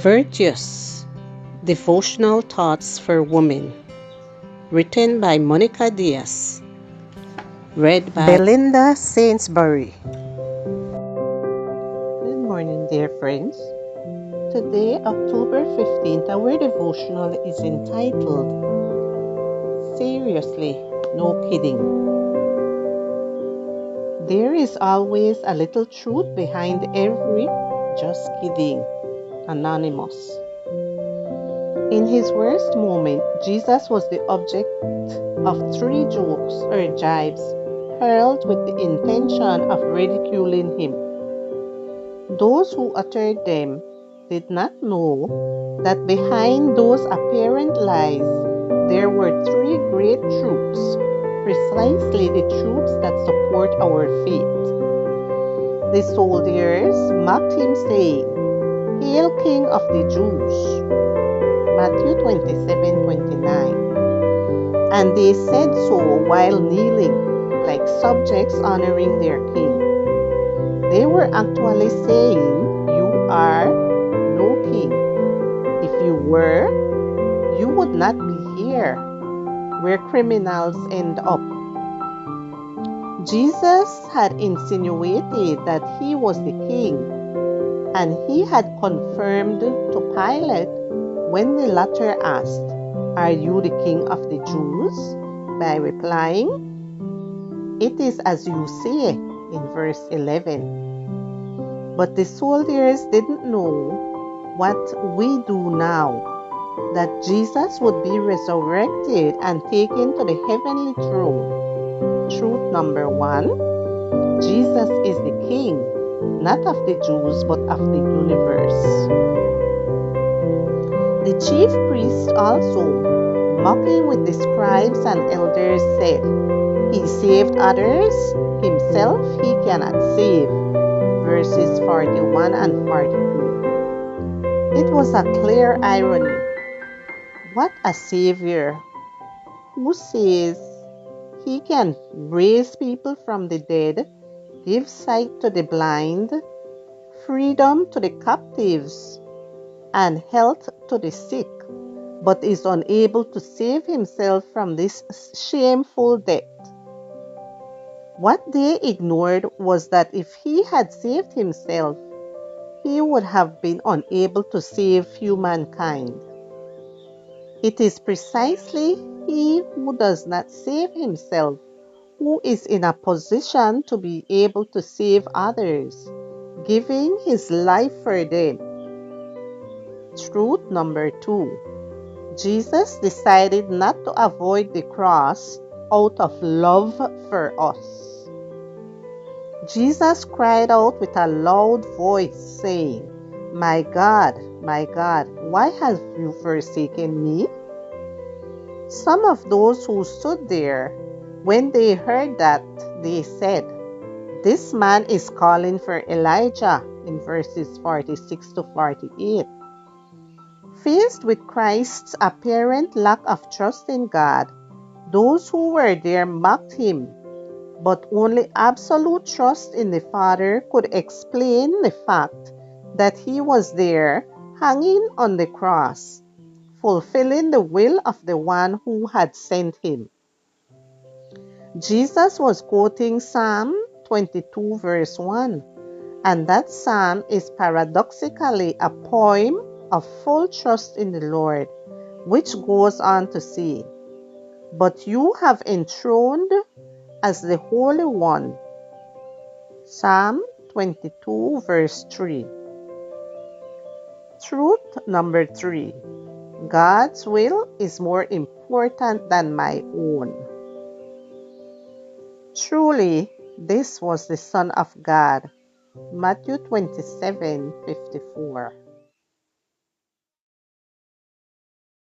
Virtuous Devotional Thoughts for Women, written by Monica Diaz, read by Belinda Sainsbury. Good morning, dear friends. Today, October 15th, our devotional is entitled, Seriously, No Kidding. There is always a little truth behind every just kidding. Anonymous. In his worst moment, Jesus was the object of 3 jokes or jibes hurled with the intention of ridiculing him. Those who uttered them did not know that behind those apparent lies there were 3 great truths, precisely the truths that support our faith. The soldiers mocked him, saying, "Hail, King of the Jews!" Matthew 27:29. And they said so while kneeling, like subjects honoring their king. They were actually saying, "You are no king. If you were, you would not be here, where criminals end up." Jesus had insinuated that he was the king, and he had confirmed to Pilate when the latter asked, "Are you the king of the Jews?" by replying, "It is as you say," in verse 11. But the soldiers didn't know what we do now, that Jesus would be resurrected and taken to the heavenly throne. Truth number 1, Jesus is the king, not of the Jews, but of the universe. The chief priest also, mocking with the scribes and elders, said, "He saved others, himself he cannot save." Verses 41 and 42. It was a clear irony. What a savior who says he can raise people from the dead, give sight to the blind, freedom to the captives, and health to the sick, but is unable to save himself from this shameful death. What they ignored was that if he had saved himself, he would have been unable to save humankind. It is precisely he who does not save himself who is in a position to be able to save others, giving his life for them. Truth number 2. Jesus decided not to avoid the cross out of love for us. Jesus cried out with a loud voice, saying, my God, why have you forsaken me?" Some of those who stood there, when they heard that, they said, "This man is calling for Elijah," in verses 46 to 48. Faced with Christ's apparent lack of trust in God, those who were there mocked him, but only absolute trust in the Father could explain the fact that he was there hanging on the cross, fulfilling the will of the one who had sent him. Jesus was quoting Psalm 22 verse 1, and that psalm is paradoxically a poem of full trust in the Lord, which goes on to say, "But you have enthroned as the Holy One." Psalm 22 verse 3. Truth number 3. God's will is more important than my own. Truly, this was the Son of God. Matthew 27:54.